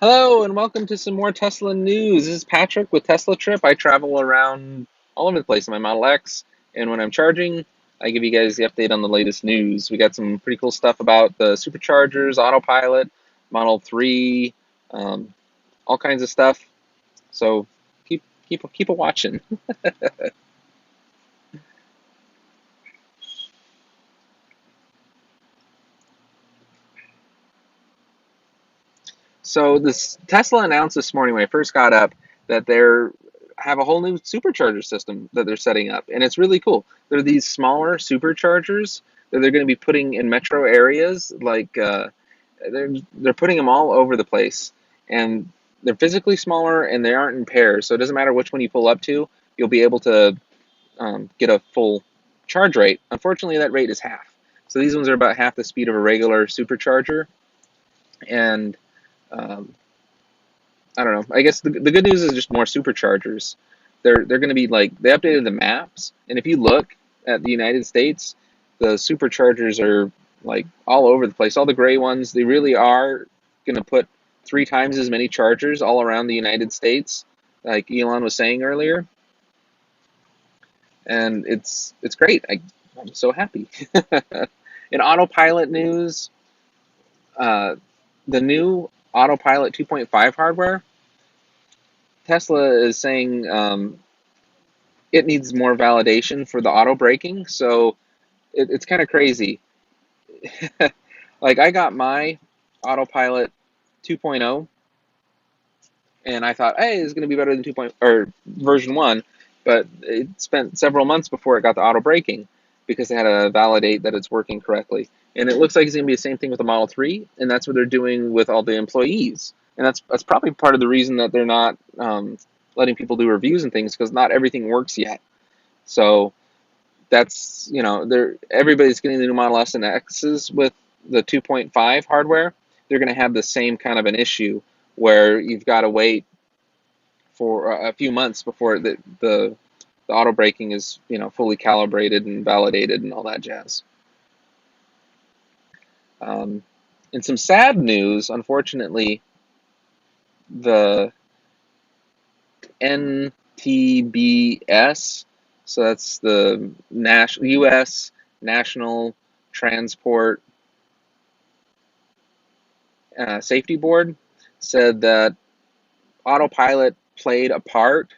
Hello and welcome to some more Tesla news. This is Patrick with Tesla Trip. I travel around all over the place in my Model X, and when I'm charging, I give you guys the update on the latest news. We got some pretty cool stuff about the Superchargers, Autopilot, Model 3, um, all kinds of stuff. So keep a watching. So this Tesla announced this morning when I first got up that they're have a whole new supercharger system that they're setting up, and it's really cool. They're these smaller superchargers that they're going to be putting in metro areas, like they're putting them all over the place, and they're physically smaller and they aren't in pairs, so it doesn't matter which one you pull up to, you'll be able to get a full charge rate. Unfortunately, that rate is half. So these ones are about half the speed of a regular supercharger, and um, I don't know. I guess the good news is just more superchargers. They're going to be like they updated the maps, and if you look at the United States, the superchargers are like all over the place. All the gray ones, they really are going to put 3 times as many chargers all around the United States, like Elon was saying earlier, and it's great. I'm so happy. In Autopilot news, uh, the new Autopilot 2.5 hardware, Tesla is saying it needs more validation for the auto braking. So it's kind of crazy. Like I got my Autopilot 2.0, and I thought, hey, it's going to be better than 2. Or version 1, but it spent several months before it got the auto braking because they had to validate that it's working correctly. And it looks like it's going to be the same thing with the Model 3, and that's what they're doing with all the employees. And that's probably part of the reason that they're not letting people do reviews and things, because not everything works yet. So that's, they're everybody's getting the new Model S and X's with the 2.5 hardware. They're going to have the same kind of an issue where you've got to wait for a few months before the auto braking is fully calibrated and validated and all that jazz. Um, in some sad news, unfortunately, the NTBS, so that's the U.S. National Transport Safety Board, said that Autopilot played a part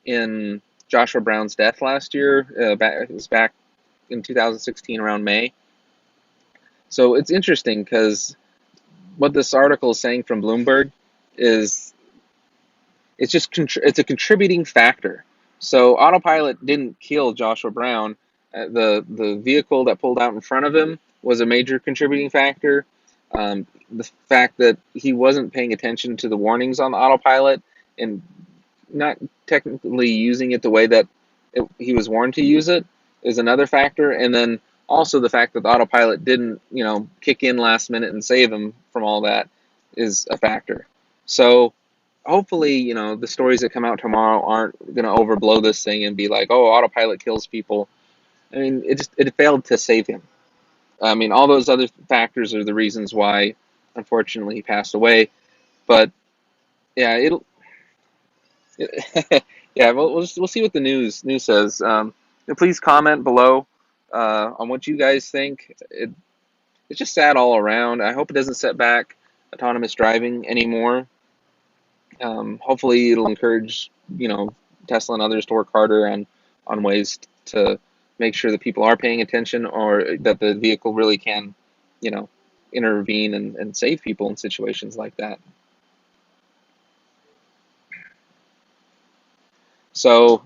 in Joshua Brown's death last year. It was back in 2016 around May. So it's interesting because what this article is saying from Bloomberg is it's a contributing factor. So Autopilot didn't kill Joshua Brown. The vehicle that pulled out in front of him was a major contributing factor. The fact that he wasn't paying attention to the warnings on the Autopilot and not technically using it the way that he was warned to use it is another factor. And then also the fact that the Autopilot didn't, kick in last minute and save him from all that is a factor. So hopefully, the stories that come out tomorrow aren't going to overblow this thing and be like, oh, Autopilot kills people. I mean, it failed to save him. I mean, all those other factors are the reasons why, unfortunately, he passed away. But yeah, yeah, we'll see what the news says. Please comment below on what you guys think. It's just sad all around. I hope it doesn't set back autonomous driving anymore. Hopefully, it'll encourage Tesla and others to work harder on ways to make sure that people are paying attention, or that the vehicle really can, you know, intervene and save people in situations like that. So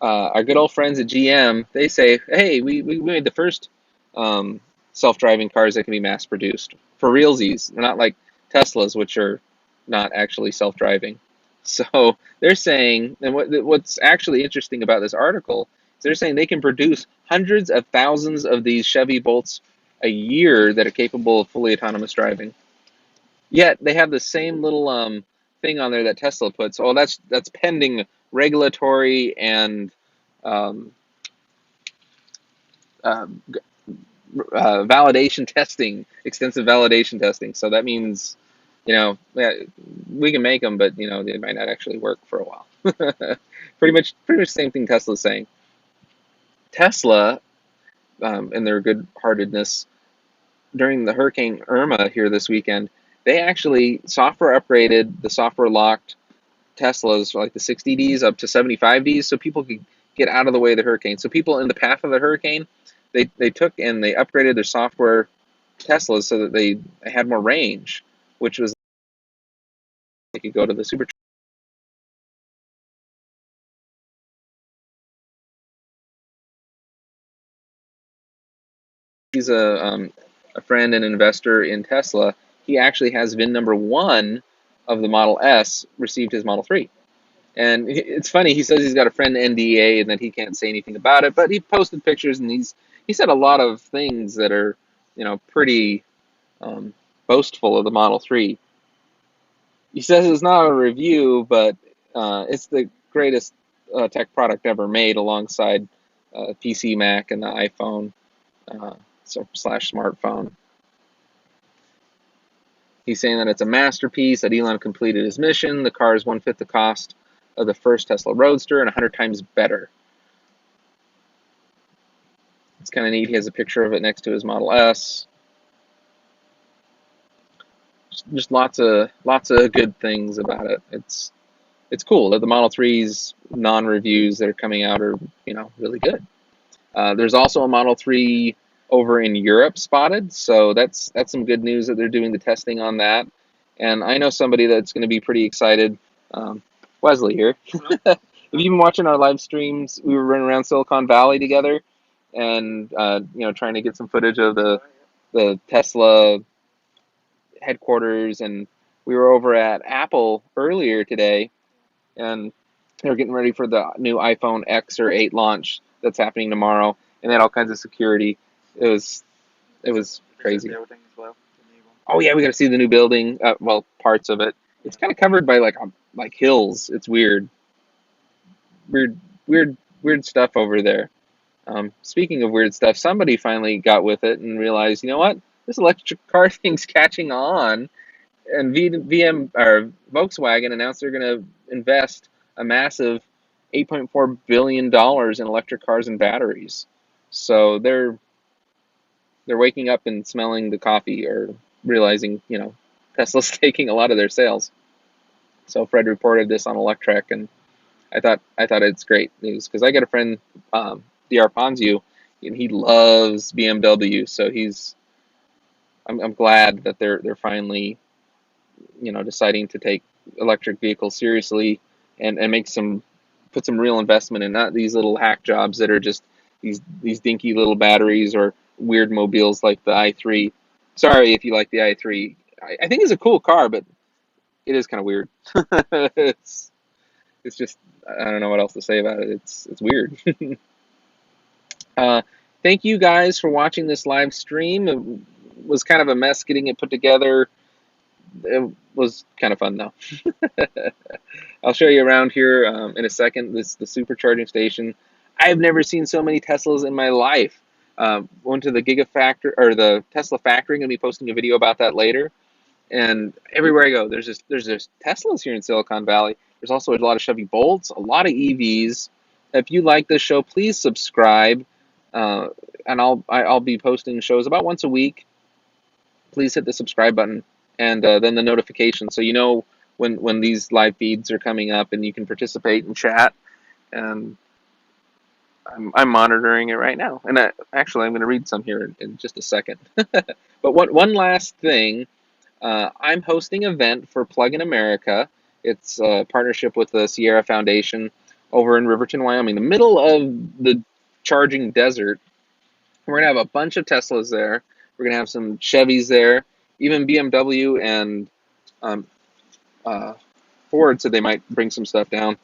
our good old friends at GM, they say, hey, we made the first self-driving cars that can be mass produced for realsies. They're not like Teslas, which are not actually self-driving. So they're saying, and what's actually interesting about this article is they're saying they can produce hundreds of thousands of these Chevy Bolts a year that are capable of fully autonomous driving. Yet they have the same little thing on there that Tesla puts. Oh, that's pending regulatory and um, uh, validation testing, extensive validation testing. So that means Yeah, we can make them, but they might not actually work for a while. Pretty much the same thing Tesla's saying. Tesla, and their good-heartedness during the Hurricane Irma here this weekend, they actually software upgraded the software locked Teslas, like the 60Ds up to 75Ds, so people could get out of the way of the hurricane. So people in the path of the hurricane, they took and they upgraded their software Teslas so that they had more range, which was they could go to the Supercharger. He's a friend and investor in Tesla. He actually has VIN number 1 of the Model S received his Model 3. And it's funny, he says he's got a friend NDA and that he can't say anything about it, but he posted pictures and he said a lot of things that are, pretty boastful of the Model 3. He says it's not a review, but it's the greatest tech product ever made alongside PC, Mac, and the iPhone slash smartphone. He's saying that it's a masterpiece, that Elon completed his mission. The car is 1/5 the cost of the first Tesla Roadster and 100 times better. It's kind of neat. He has a picture of it next to his Model S. Just lots of good things about it. It's cool that the Model 3's non-reviews that are coming out are really good. There's also a Model 3 over in Europe spotted, so that's some good news that they're doing the testing on that. And I know somebody that's going to be pretty excited. Wesley here. Have you been watching our live streams? We were running around Silicon Valley together, and trying to get some footage of the Tesla headquarters, and we were over at Apple earlier today, and they were getting ready for the new iPhone X or 8 launch that's happening tomorrow, and they had all kinds of security. It was crazy. Oh yeah, we got to see the new building. Well, parts of it. It's kind of covered by like hills. It's weird, weird, weird stuff over there. Speaking of weird stuff, somebody finally got with it and realized, you know what, this electric car thing's catching on. And Volkswagen announced they're going to invest a massive $8.4 billion in electric cars and batteries. So they're waking up and smelling the coffee, or realizing, Tesla's taking a lot of their sales. So Fred reported this on Electrek, and I thought it's great news, because I got a friend, Dr. Ponzio, and he loves BMW. So I'm glad that they're finally deciding to take electric vehicles seriously, and put some real investment in, not these little hack jobs that are just these dinky little batteries or weird mobiles like the i3. Sorry if you like the i3. I think it's a cool car, but it is kind of weird. It's just, I don't know what else to say about it. It's weird. Thank you guys for watching this live stream. It was kind of a mess getting it put together. It was kind of fun though. I'll show you around here in a second. This is the supercharging station. I've never seen so many Teslas in my life. Went to the Gigafactory, or the Tesla factory. I'm gonna be posting a video about that later. And everywhere I go, there's just Teslas here in Silicon Valley. There's also a lot of Chevy Bolts, a lot of EVs. If you like this show, please subscribe. And I'll be posting shows about once a week. Please hit the subscribe button, and then the notification, so you know when these live feeds are coming up, and you can participate and chat. And I'm monitoring it right now, and actually I'm going to read some here in just a second. But one last thing, I'm hosting an event for Plug in America. It's a partnership with the Sierra Foundation over in Riverton, Wyoming, the middle of the charging desert. We're going to have a bunch of Teslas there. We're going to have some Chevys there. Even BMW and Ford said they might bring some stuff down.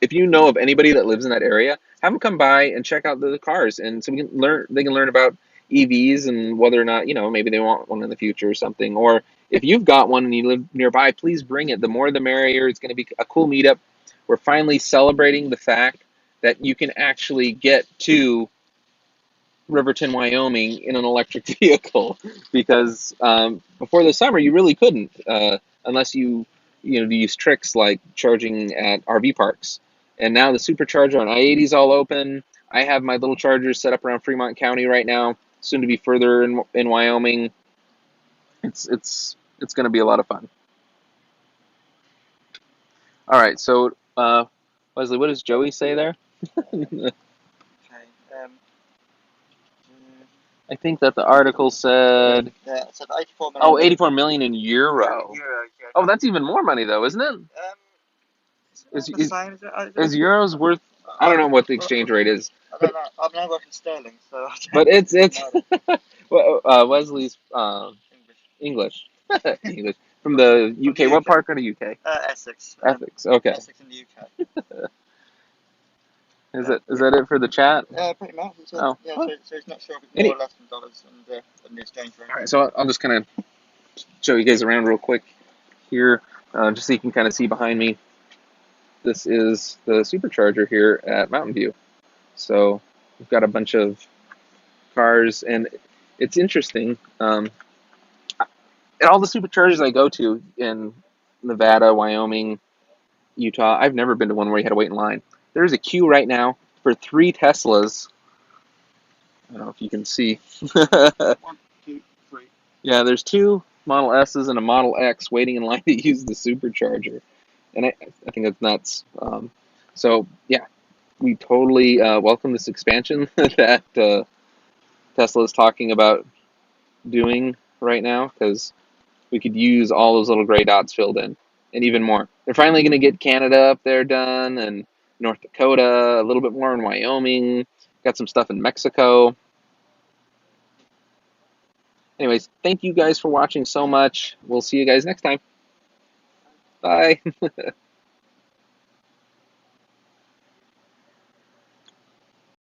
If you know of anybody that lives in that area, have them come by and check out the cars, and so they can learn about EVs and whether or not, maybe they want one in the future or something. Or if you've got one and you live nearby, please bring it. The more the merrier. It's going to be a cool meetup. We're finally celebrating the fact that you can actually get to Riverton, Wyoming, in an electric vehicle because before the summer you really couldn't unless you use tricks like charging at RV parks. And now the supercharger on I-80 is all open. I have my little chargers set up around Fremont County right now, soon to be further in Wyoming. It's going to be a lot of fun. All right, so Wesley, what does Joey say there? Okay. I think that the article said, Yeah, it said 84 million. oh, 84 million in euro. Euros, yeah. Oh, that's even more money though, isn't it? Is Is, it is, the same? Is is euros worth? I don't know what the exchange rate is, I don't know. I've never worked in sterling, so I don't but it's know. well, Wesley's English. English English from the From UK. the What UK. part of the UK? Essex. Ethics. Okay. Essex in the UK. Is that it for the chat? Pretty much. It says, Oh. yeah, Well, so it's not sure if it's more or less than dollars and the exchange rate. all right. So I'll just kind of show you guys around real quick here, just so you can kind of see behind me. This is the supercharger here at Mountain View. So we've got a bunch of cars, and it's interesting. At all the superchargers I go to in Nevada, Wyoming, Utah, I've never been to one where you had to wait in line. There's a queue right now for 3 Teslas. I don't know if you can see. 1, 2, 3. Yeah, there's 2 Model S's and a Model X waiting in line to use the supercharger. And I think that's nuts. So, yeah, we totally welcome this expansion that Tesla is talking about doing right now, because we could use all those little gray dots filled in and even more. They're finally going to get Canada up there done, and North Dakota, a little bit more in Wyoming, got some stuff in Mexico. Anyways, thank you guys for watching so much. We'll see you guys next time. Bye.